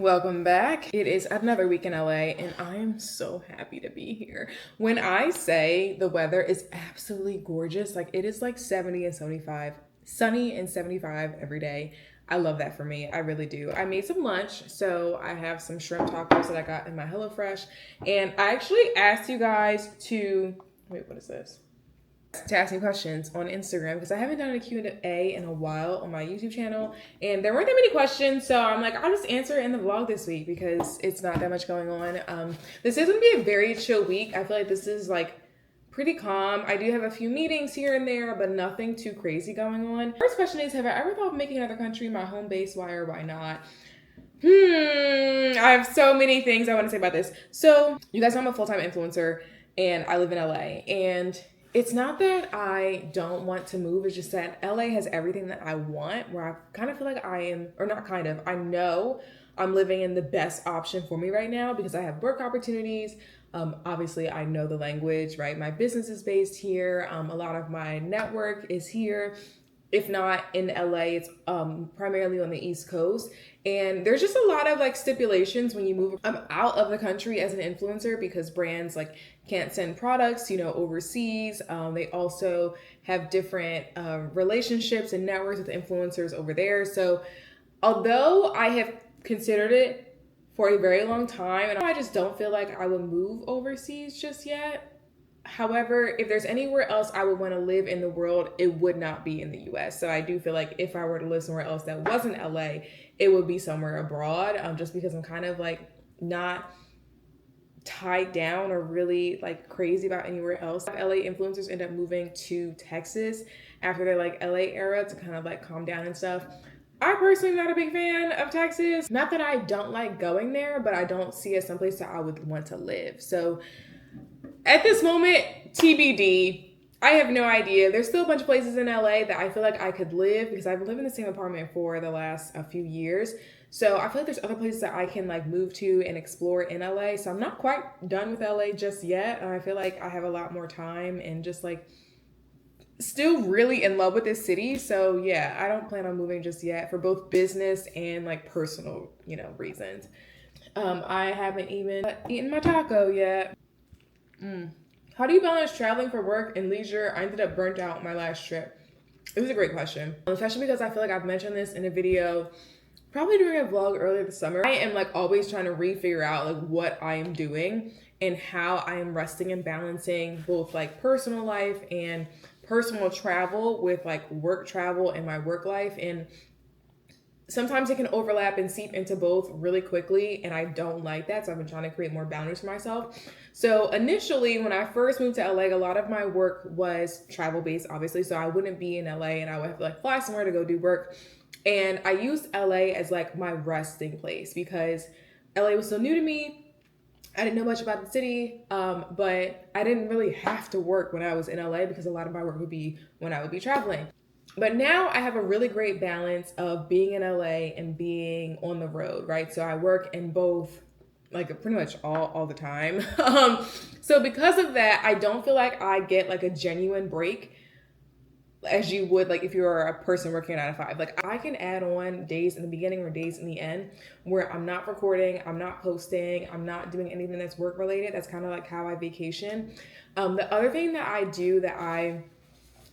Welcome back. It is another week in LA and I am so happy to be here. When I say the weather is absolutely gorgeous, like it is like 70 and 75, sunny and 75 every day. I love that for me. I really do. I made some lunch, so I have some shrimp tacos that I got in my HelloFresh. And I actually asked you guys to, wait, what is this? To ask me questions on Instagram because I haven't done a Q&A in a while on my YouTube channel and there weren't that many questions, so I'm like, I'll just answer it in the vlog this week because it's not that much going on. This is gonna be a very chill week. I feel like this is like pretty calm. I do have a few meetings here and there, but nothing too crazy going on. First question is, have I ever thought of making another country my home base? Why or why not? I have so many things I want to say about this. So you guys know I'm a full-time influencer and I live in LA, and it's not that I don't want to move, it's just that LA has everything that I want, where I kind of feel like I am, or not kind of, I know I'm living in the best option for me right now because I have work opportunities. Obviously, I know the language, right? My business is based here. A lot of my network is here. If not in LA, it's primarily on the East Coast. And there's just a lot of like stipulations when you move out of the country as an influencer because brands like can't send products, overseas. They also have different relationships and networks with influencers over there. So although I have considered it for a very long time, and I just don't feel like I would move overseas just yet. However, if there's anywhere else I would want to live in the world, it would not be in the US. So I do feel like if I were to live somewhere else that wasn't LA, it would be somewhere abroad, just because I'm kind of like not tied down or really like crazy about anywhere else. LA influencers end up moving to Texas after their like LA era to kind of like calm down and stuff. I personally am not a big fan of Texas. Not that I don't like going there, but I don't see it as someplace that I would want to live. So at this moment, TBD. I have no idea. There's still a bunch of places in LA that I feel like I could live because I've lived in the same apartment for the last few years. So I feel like there's other places that I can like move to and explore in LA. So I'm not quite done with LA just yet. I feel like I have a lot more time and just like still really in love with this city. So yeah, I don't plan on moving just yet for both business and like personal, reasons. I haven't even eaten my taco yet. How do you balance traveling for work and leisure? I ended up burnt out my last trip. It was a great question, especially because I feel like I've mentioned this in a video, probably during a vlog earlier this summer. I am like always trying to figure out like what I am doing and how I am resting and balancing both like personal life and personal travel with like work travel and my work life. And sometimes it can overlap and seep into both really quickly, and I don't like that. So I've been trying to create more boundaries for myself. So initially, when I first moved to LA, a lot of my work was travel based, obviously. So I wouldn't be in LA and I would have to like fly somewhere to go do work. And I used LA as like my resting place because LA was so new to me. I didn't know much about the city, but I didn't really have to work when I was in LA because a lot of my work would be when I would be traveling. But now I have a really great balance of being in LA and being on the road, right? So I work in both, like pretty much all the time. So because of that, I don't feel like I get like a genuine break as you would like if you're a person working 9 to 5. Like I can add on days in the beginning or days in the end where I'm not recording, I'm not posting, I'm not doing anything that's work related. That's kind of like how I vacation. The other thing that I do that I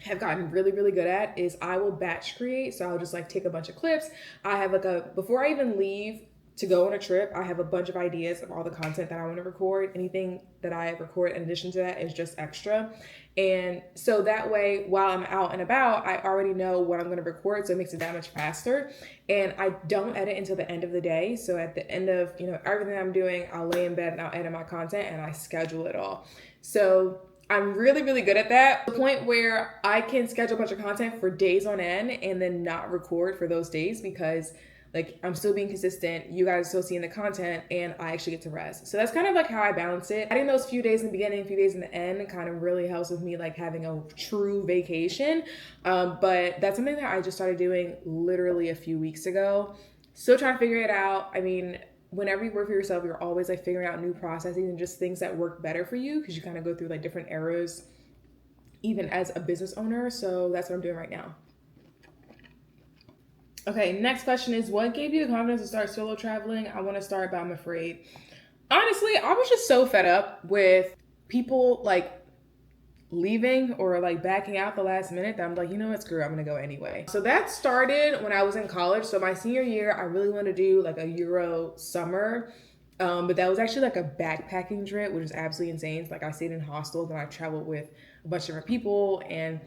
have gotten really, really good at is I will batch create. So I'll just like take a bunch of clips. I have like before I even leave to go on a trip, I have a bunch of ideas of all the content that I want to record. Anything that I record in addition to that is just extra. And so that way, while I'm out and about, I already know what I'm going to record. So it makes it that much faster. And I don't edit until the end of the day. So at the end of, everything I'm doing, I'll lay in bed and I'll edit my content and I schedule it all. So I'm really, really good at that. The point where I can schedule a bunch of content for days on end and then not record for those days because like I'm still being consistent, you guys are still seeing the content, and I actually get to rest. So that's kind of like how I balance it. Adding those few days in the beginning, few days in the end kind of really helps with me like having a true vacation. But that's something that I just started doing literally a few weeks ago. Still trying to figure it out. I mean, whenever you work for yourself, you're always like figuring out new processes and just things that work better for you because you kind of go through like different eras even as a business owner. So that's what I'm doing right now. Okay, next question is, what gave you the confidence to start solo traveling? I want to start, but I'm afraid. Honestly, I was just so fed up with people like leaving or like backing out the last minute that I'm like, you know what, screw it, I'm gonna go anyway. So that started when I was in college. So my senior year, I really wanted to do like a Euro summer. But that was actually like a backpacking trip, which is absolutely insane. Like I stayed in hostels and I traveled with a bunch of different people, and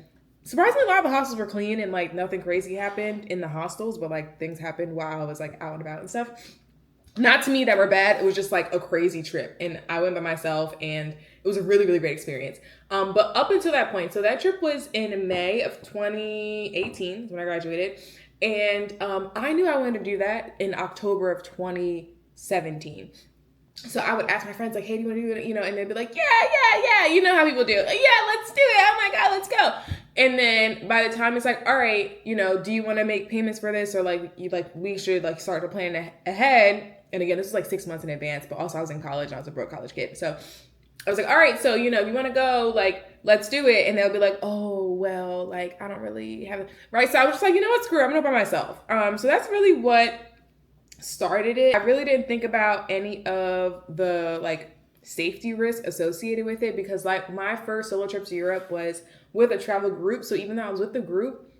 surprisingly a lot of the hostels were clean and like nothing crazy happened in the hostels, but like things happened while I was like out and about and stuff. Not to me that were bad. It was just like a crazy trip. And I went by myself and it was a really, really great experience. But up until that point, so that trip was in May of 2018 when I graduated. And I knew I wanted to do that in October of 2017. So I would ask my friends, like, hey, do you want to do it? You know, and they'd be like, yeah. You know how people do. Like, yeah, let's do it. Oh my God, let's go. And then by the time it's like, all right, you know, do you want to make payments for this? Or like, we should like start to plan ahead. And again, this is like 6 months in advance, but also I was in college and I was a broke college kid. So I was like, all right, so, you know, if you want to go, like, let's do it. And they'll be like, oh, well, like, I don't really have it. Right. So I was just like, you know what, screw it, I'm going to go by myself. So that's really what started it. I really didn't think about any of the like safety risk associated with it, because like my first solo trip to Europe was with a travel group. So even though I was with the group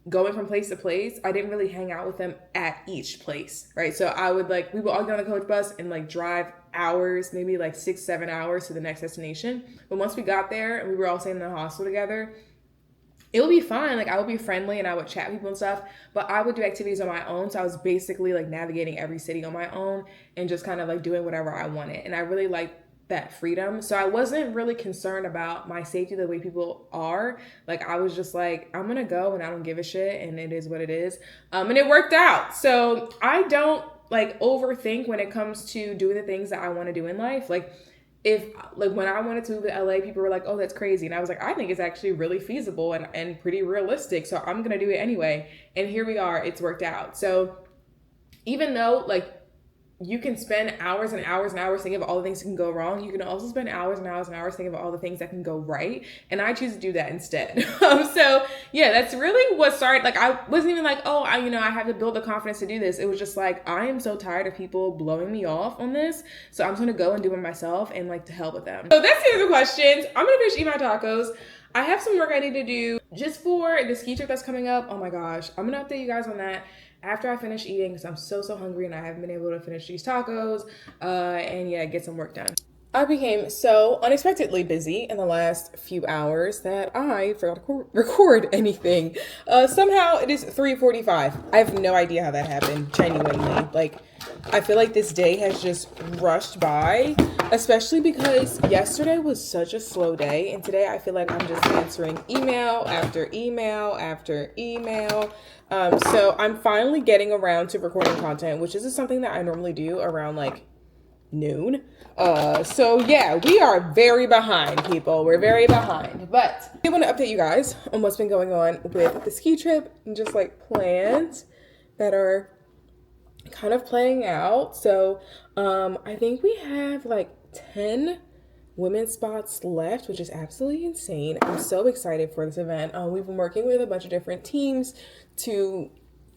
going from place to place, I didn't really hang out with them at each place, right? So I would like, we would all get on the coach bus and like drive hours, maybe like 6-7 hours to the next destination. But once we got there and we were all staying in the hostel together, it would be fine. Like I would be friendly and I would chat people and stuff, but I would do activities on my own. So I was basically like navigating every city on my own and just kind of like doing whatever I wanted. And I really liked that freedom. So I wasn't really concerned about my safety the way people are. Like I was just like, I'm gonna go and I don't give a shit and it is what it is. And it worked out. So I don't like overthink when it comes to doing the things that I want to do in life. Like if like when I wanted to move to LA, people were like, oh, that's crazy. And I was like, I think it's actually really feasible and pretty realistic. So I'm gonna do it anyway. And here we are, it's worked out. So even though like you can spend hours and hours and hours thinking about all the things that can go wrong, you can also spend hours and hours and hours thinking about all the things that can go right. And I choose to do that instead. So yeah, that's really what started. Like I wasn't even like, oh, I have to build the confidence to do this. It was just like, I am so tired of people blowing me off on this. So I'm just gonna go and do it myself and like to hell with them. So that's the end of the questions. I'm gonna finish eating my tacos. I have some work I need to do just for the ski trip that's coming up. Oh my gosh. I'm gonna update you guys on that after I finish eating, because I'm so hungry and I haven't been able to finish these tacos and yeah, get some work done. I became so unexpectedly busy in the last few hours that I forgot to record anything. Somehow it is 3:45. I have no idea how that happened, genuinely. Like, I feel like this day has just rushed by, especially because yesterday was such a slow day. And today I feel like I'm just answering email after email after email. So I'm finally getting around to recording content, which is something that I normally do around like noon. So yeah, we are very behind, people. We're very behind. But I want to update you guys on what's been going on with the ski trip and just like plans that are kind of playing out. So I think we have like 10 women's spots left, which is absolutely insane. I'm so excited for this event. We've been working with a bunch of different teams to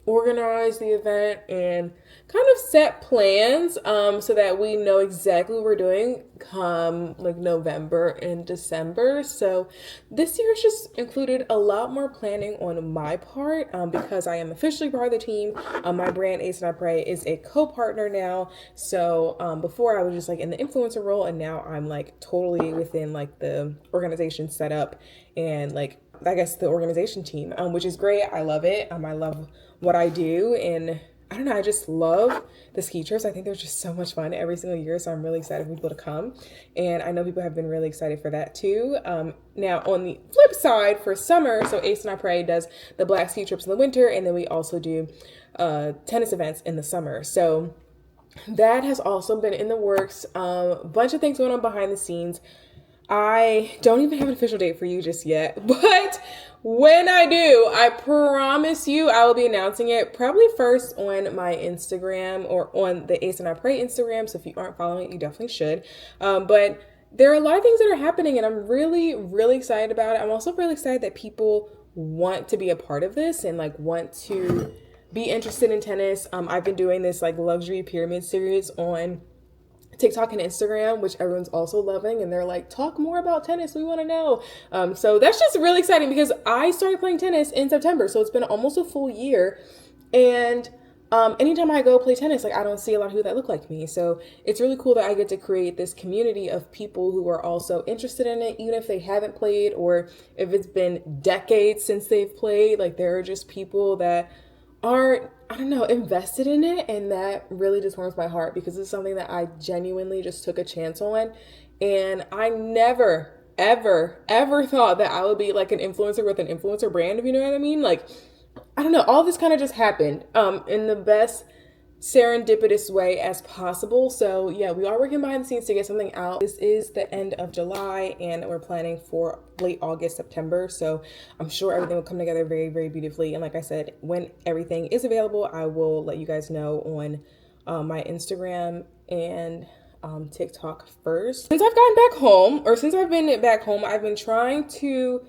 organize the event and kind of set plans so that we know exactly what we're doing come like November and December. So this year's just included a lot more planning on my part because I am officially part of the team. My brand Ace and I Pray is a co-partner now. So before I was just like in the influencer role, and now I'm like totally within like the organization setup and like I guess the organization team, which is great. I love it. I love what I do, and I don't know, I just love the ski trips. I think they're just so much fun every single year, so I'm really excited for people to come, and I know people have been really excited for that too. Now on the flip side, for summer, so Ace and I Pray does the black ski trips in the winter, and then we also do tennis events in the summer. So that has also been in the works. A bunch of things going on behind the scenes. I don't even have an official date for you just yet, but when I do, I promise you I will be announcing it probably first on my Instagram or on the Ace and I Pray Instagram. So if you aren't following it, you definitely should. But there are a lot of things that are happening and I'm really, really excited about it. I'm also really excited that people want to be a part of this and like want to be interested in tennis. I've been doing this like luxury pyramid series on TikTok and Instagram, which everyone's also loving, and they're like, talk more about tennis, we want to know. So that's just really exciting because I started playing tennis in September, so it's been almost a full year. And anytime I go play tennis, like I don't see a lot of people that look like me. So it's really cool that I get to create this community of people who are also interested in it, even if they haven't played or if it's been decades since they've played. Like there are just people that are, I don't know, invested in it. And that really just warms my heart because it's something that I genuinely just took a chance on. And I never, ever thought that I would be like an influencer with an influencer brand, if you know what I mean. Like, I don't know, all this kind of just happened in the best serendipitous way as possible. So yeah, we are working behind the scenes to get something out. This is the end of July and we're planning for late August, September. So I'm sure everything will come together very, very beautifully. And like I said, when everything is available, I will let you guys know on my Instagram and TikTok first. Since I've gotten back home, or since I've been back home, I've been trying to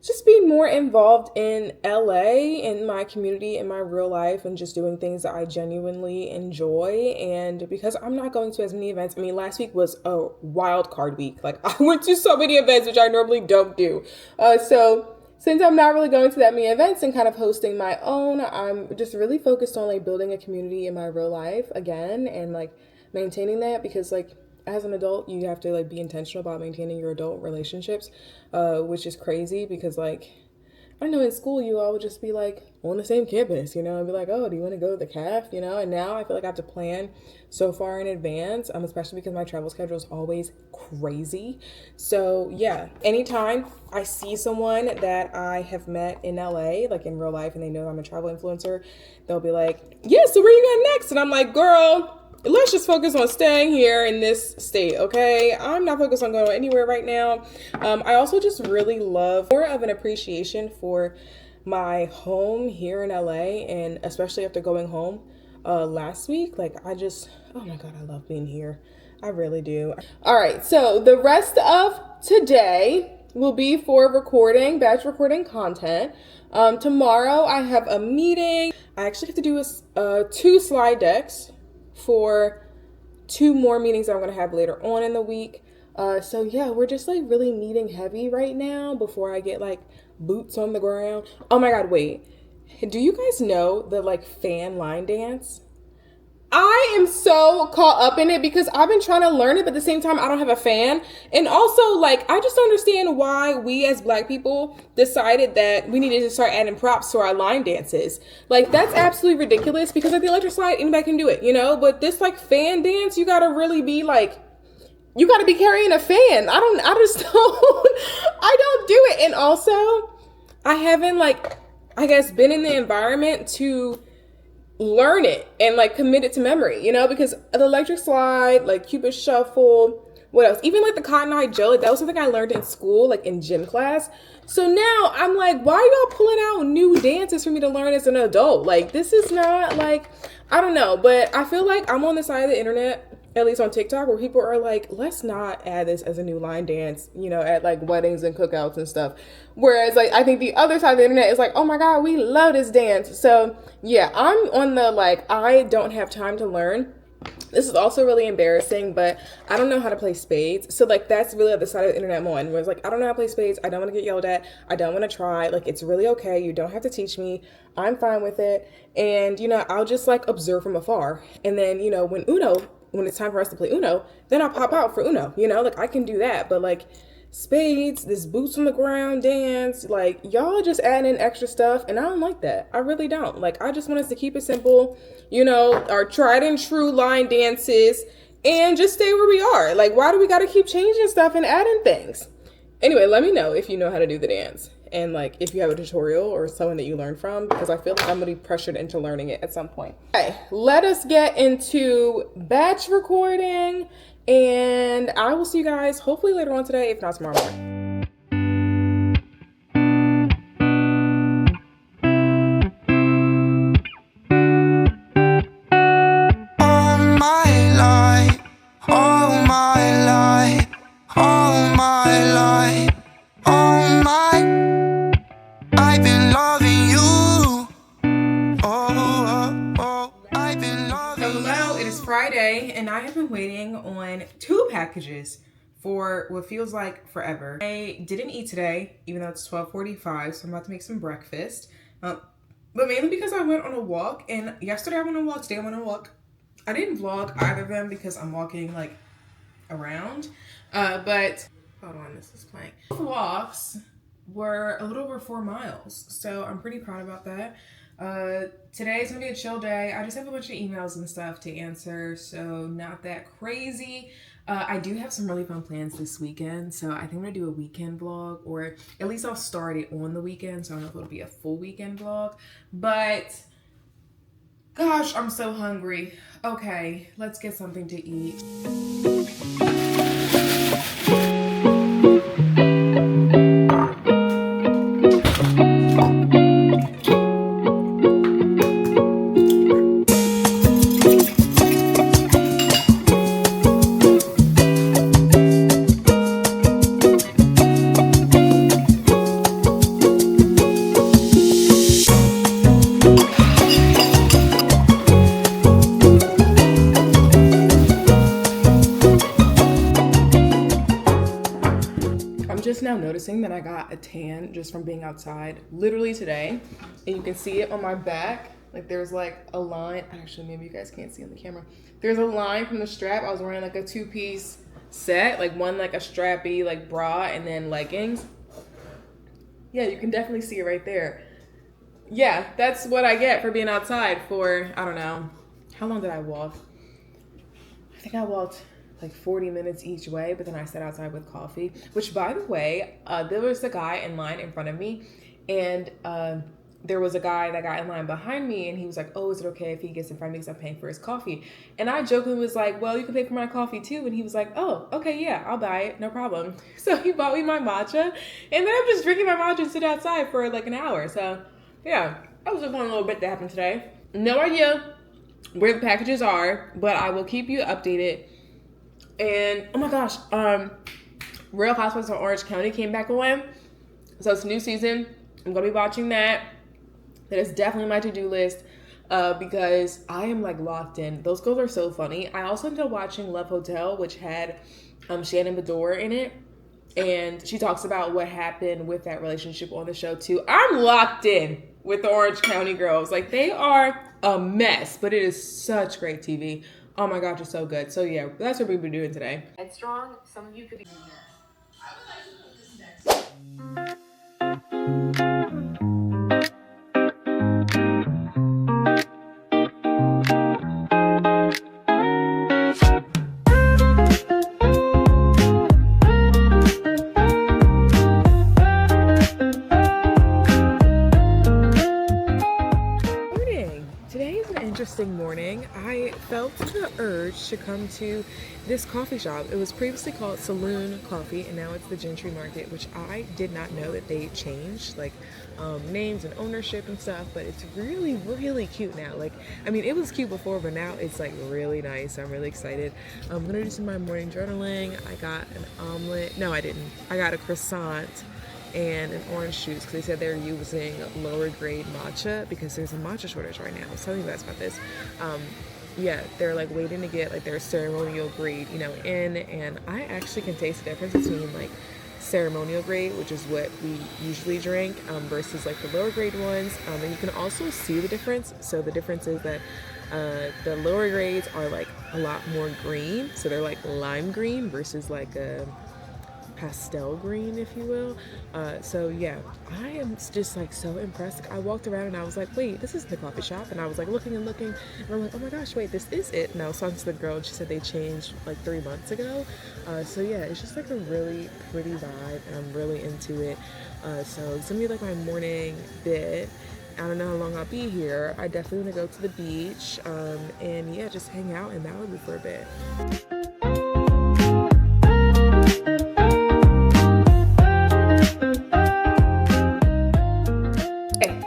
just be more involved in LA, in my community, in my real life, and just doing things that I genuinely enjoy. And because I'm not going to as many events, I mean, last week was a wild card week. Like I went to so many events, which I normally don't do. So since I'm not really going to that many events and kind of hosting my own, I'm just really focused on like building a community in my real life again and like maintaining that because like as an adult, you have to like be intentional about maintaining your adult relationships, which is crazy because like, I don't know, in school, you all would just be like on the same campus, you know, and be like, oh, do you want to go to the CAF, you know? And now I feel like I have to plan so far in advance, especially because my travel schedule is always crazy. So yeah, anytime I see someone that I have met in LA, like in real life, and they know I'm a travel influencer, they'll be like, yeah, so where you going next? And I'm like, girl, let's just focus on staying here in this state, okay? I'm not focused on going anywhere right now. I also just really love more of an appreciation for my home here in LA, and especially after going home last week. Like, I just, oh my God, I love being here. I really do. All right, so the rest of today will be for recording, batch recording content. Tomorrow I have a meeting. I actually have to do 2 slide decks for 2 more meetings that I'm going to have later on in the week. So yeah, we're just like really meeting heavy right now before I get like boots on the ground. Oh my God, wait. Do you guys know the like fan line dance? I am so caught up in it because I've been trying to learn it, but at the same time, I don't have a fan. And also, like, I just don't understand why we as Black people decided that we needed to start adding props to our line dances. Like, that's absolutely ridiculous because at the electric slide, anybody can do it, you know? But this, like, fan dance, you gotta really be, like, you gotta be carrying a fan. I just don't, I don't do it. And also, I haven't, like, I guess, been in the environment to learn it and like commit it to memory, you know, because the electric slide, like Cupid shuffle, what else? Even like the cotton eye Joe, like that was something I learned in school, like in gym class. So now I'm like, why are y'all pulling out new dances for me to learn as an adult? Like this is not like, I don't know, but I feel like I'm on the side of the internet, at least on TikTok, where people are like, let's not add this as a new line dance, you know, at like weddings and cookouts and stuff. Whereas like, I think the other side of the internet is like, oh my God, we love this dance. So yeah, I'm on the like, I don't have time to learn. This is also really embarrassing, but I don't know how to play spades. So like, that's really the side of the internet I'm on, where it's like, I don't know how to play spades. I don't want to get yelled at. I don't want to try. Like, it's really okay. You don't have to teach me. I'm fine with it. And, you know, I'll just like observe from afar. And then, you know, when it's time for us to play Uno, then I'll pop out for Uno, you know, like I can do that. But like spades, this boots on the ground dance, like y'all just add in extra stuff. And I don't like that. I really don't. Like, I just want us to keep it simple, you know, our tried and true line dances and just stay where we are. Like, why do we got to keep changing stuff and adding things? Anyway, let me know if you know how to do the dance. And like, if you have a tutorial or someone that you learn from, because I feel like I'm gonna be pressured into learning it at some point. Okay, let us get into batch recording, and I will see you guys hopefully later on today, if not tomorrow morning. I've been loving you. Oh. Friday, and I have been waiting on 2 packages for what feels like forever. I didn't eat today, even though it's 12:45, so I'm about to make some breakfast. But mainly because I went on a walk, and yesterday I went on a walk, today I went on a walk. I didn't vlog either of them because I'm walking like around, but hold on, this is playing. Both walks were a little over 4 miles, so I'm pretty proud about that. Today's gonna be a chill day. I just have a bunch of emails and stuff to answer, so not that crazy. I do have some really fun plans this weekend, so I think I'm gonna do a weekend vlog, or at least I'll start it on the weekend, so I don't know if it'll be a full weekend vlog, but gosh, I'm so hungry. Okay, let's get something to eat. Now noticing that I got a tan just from being outside literally today, and you can see it on my back. Like there's like a line, actually maybe you guys can't see on the camera, there's a line from the strap. I was wearing like a 2-piece set, like one like a strappy like bra and then leggings. Yeah, you can definitely see it right there. Yeah, that's what I get for being outside for, I don't know, how long did I walk? I think I walked like 40 minutes each way, but then I sat outside with coffee, which by the way, there was a guy in line in front of me, and there was a guy that got in line behind me, and he was like, oh, is it okay if he gets in front of me because I'm paying for his coffee? And I jokingly was like, well, you can pay for my coffee too. And he was like, oh, okay, yeah, I'll buy it, no problem. So he bought me my matcha, and then I'm just drinking my matcha and sit outside for like an hour. So yeah, that was a fun little bit that happened today. No idea where the packages are, but I will keep you updated. And oh my gosh, Real Housewives of Orange County came back on, so it's a new season. I'm gonna be watching that. That is definitely my to-do list, because I am like locked in. Those girls are so funny. I also ended up watching Love Hotel, which had Shannon Bedore in it, and she talks about what happened with that relationship on the show too. I'm locked in with the Orange County girls. Like, they are a mess, but it is such great TV. Oh my gosh, it's so good. So yeah, that's what we've been doing today. Headstrong, some of you could be. Morning, I felt the urge to come to this coffee shop. It was previously called Saloon Coffee, and now it's the Gentry Market, which I did not know that they changed like names and ownership and stuff, but it's really, really cute now. Like, I mean, it was cute before, but now it's like really nice. I'm really excited. I'm gonna do some of my morning journaling. I got an omelet. No, I didn't. I got a croissant and an orange juice because they said they're using lower grade matcha because there's a matcha shortage right now. I was telling you guys about this. Yeah, they're like waiting to get like their ceremonial grade, you know, in, and I actually can taste the difference between like ceremonial grade, which is what we usually drink, versus like the lower grade ones. And you can also see the difference. So the difference is that the lower grades are like a lot more green, so they're like lime green versus like a pastel green, if you will. So yeah, I am just like so impressed. I walked around and I was like, wait, this is the coffee shop, and I was like looking and looking, and I'm like, oh my gosh, wait, this is it. And I was talking to the girl, and she said they changed like 3 months ago. So yeah, it's just like a really pretty vibe, and I'm really into it. So it's gonna be like my morning bit. I don't know how long I'll be here. I definitely want to go to the beach, and yeah, just hang out in Malibu for a bit.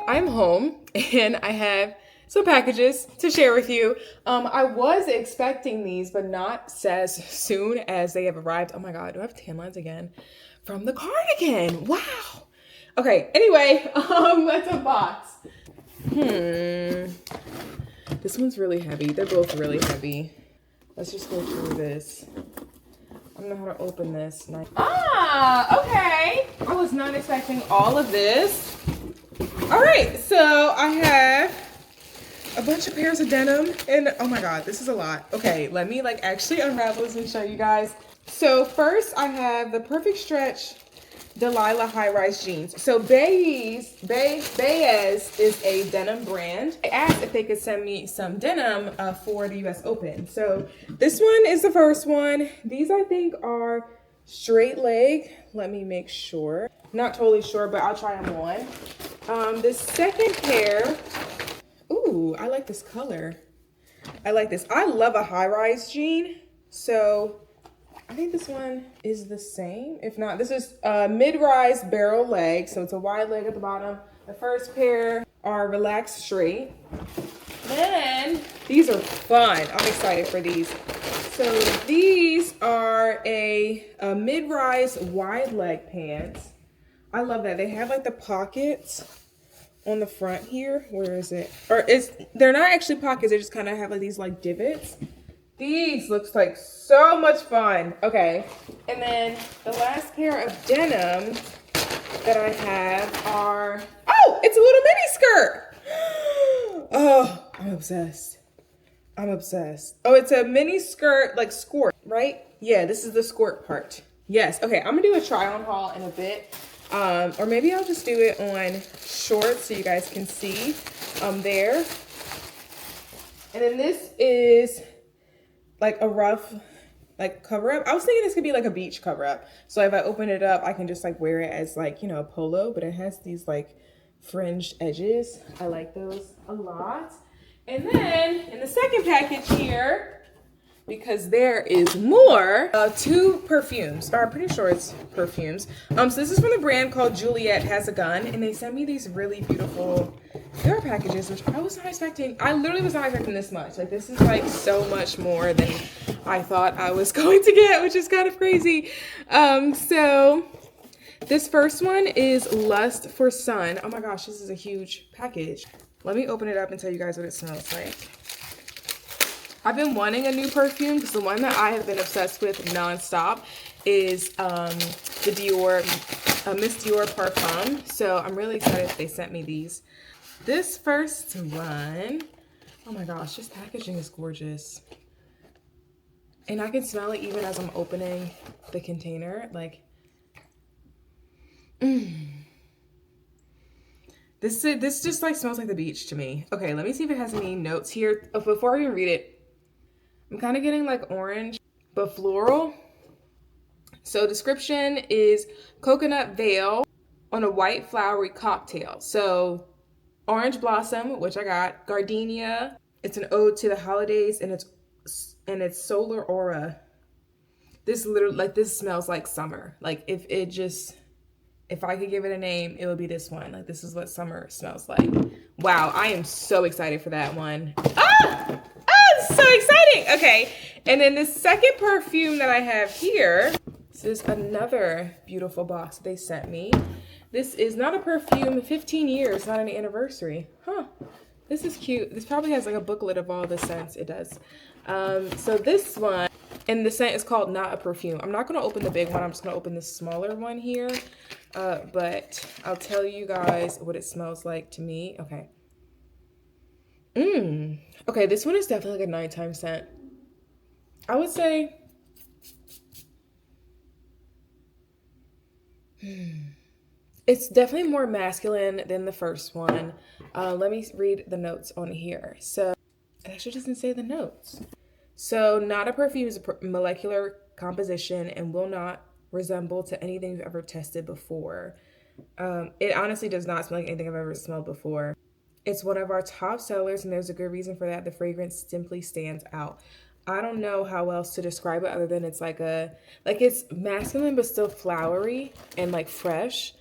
I'm home and I have some packages to share with you. I was expecting these, but not as soon as they have arrived. Oh my God, do I have tan lines again? From the cardigan. Wow. Okay, anyway, let's unbox. This one's really heavy. They're both really heavy. Let's just go through this. I don't know how to open this. Ah, okay. I was not expecting all of this. All right, so I have a bunch of pairs of denim, and oh my god, this is a lot. Okay, let me like actually unravel this and show you guys. So first I have the Perfect Stretch Delilah high-rise jeans. So Baez is a denim brand. I asked if they could send me some denim for the US Open. So this one is the first one. These I think are straight leg. Let me make sure. Not totally sure, but I'll try them on. The second pair, ooh, I like this color. I like this. I love a high-rise jean. So I think this one is the same. If not, this is a mid-rise barrel leg. So it's a wide leg at the bottom. The first pair are relaxed straight. Then these are fun. I'm excited for these. So these are a mid-rise wide leg pants. I love that. They have like the pockets on the front here. Where is it? They're not actually pockets. They just kind of have like these like divots. These looks like so much fun. Okay, and then the last pair of denim that I have are, oh, it's a little mini skirt. Oh, I'm obsessed. I'm obsessed. Oh, it's a mini skirt, like skirt, right? Yeah, this is the skirt part. Yes, okay, I'm gonna do a try on haul in a bit. Or maybe I'll just do it on shorts so you guys can see there. And then this is like a rough like cover up. I was thinking this could be like a beach cover up. So if I open it up, I can just like wear it as like, you know, a polo, but it has these like fringed edges. I like those a lot. And then in the second package here, because there is more, two perfumes. I'm pretty sure it's perfumes. So this is from a brand called Juliet Has a Gun, and they sent me these really beautiful care packages, which I was not expecting. I literally was not expecting this much. Like, this is like so much more than I thought I was going to get, which is kind of crazy. So this first one is Lust for Sun. Oh my gosh, this is a huge package. Let me open it up and tell you guys what it smells like. I've been wanting a new perfume because the one that I have been obsessed with nonstop is the Dior, Miss Dior Parfum. So I'm really excited that they sent me these. This first one, oh my gosh, this packaging is gorgeous. And I can smell it even as I'm opening the container. Like, This just like smells like the beach to me. Okay, let me see if it has any notes here. Oh, before I even read it, I'm kind of getting like orange, but floral. So description is coconut veil on a white flowery cocktail. So orange blossom, which I got, gardenia. It's an ode to the holidays and it's solar aura. This literally, like, this smells like summer. Like, if I could give it a name, it would be this one. Like, this is what summer smells like. Wow, I am so excited for that one. Ah! It's so exciting. Okay, and then the second perfume that I have here, this is another beautiful box they sent me. This is not a perfume, 15 years, not an anniversary. Huh, this is cute. This probably has like a booklet of all the scents. It does. So this one, and the scent is called Not a Perfume. I'm not gonna open the big one, I'm just gonna open the smaller one here. But I'll tell you guys what it smells like to me. Okay. Okay, this one is definitely like a nighttime scent. I would say it's definitely more masculine than the first one. Let me read the notes on here. So it actually doesn't say the notes. So Not a Perfume is a molecular composition and will not resemble to anything you've ever tested before. It honestly does not smell like anything I've ever smelled before. It's one of our top sellers, and there's a good reason for that. The fragrance simply stands out. I don't know how else to describe it other than it's like it's masculine but still flowery and like fresh.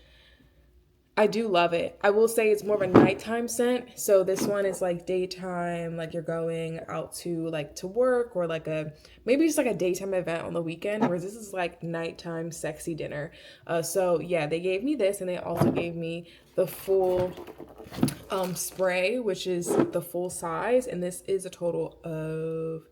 I do love it. I will say it's more of a nighttime scent. So this one is like daytime, like you're going out to like to work or like maybe just like a daytime event on the weekend, whereas this is like nighttime sexy dinner. So yeah, they gave me this and they also gave me the full spray, which is the full size. And this is a total of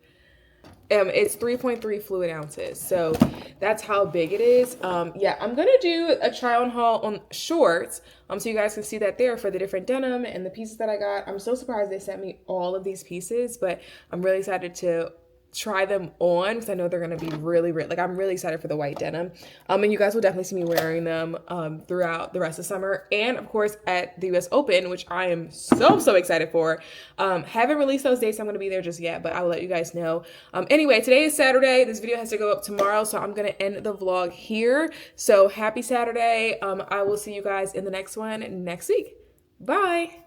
It's 3.3 fluid ounces, so that's how big it is. Yeah, I'm gonna do a try on haul on shorts, so you guys can see that there for the different denim and the pieces that I got. I'm so surprised they sent me all of these pieces, but I'm really excited to try them on because I know they're gonna be really, really, like, I'm really excited for the white denim. And you guys will definitely see me wearing them throughout the rest of summer, and of course at the US Open, which I am so excited for. Haven't released those dates I'm gonna be there just yet, but I will let you guys know. Anyway, today is Saturday. This video has to go up tomorrow, so I'm gonna end the vlog here. So happy Saturday. I will see you guys in the next one next week. Bye.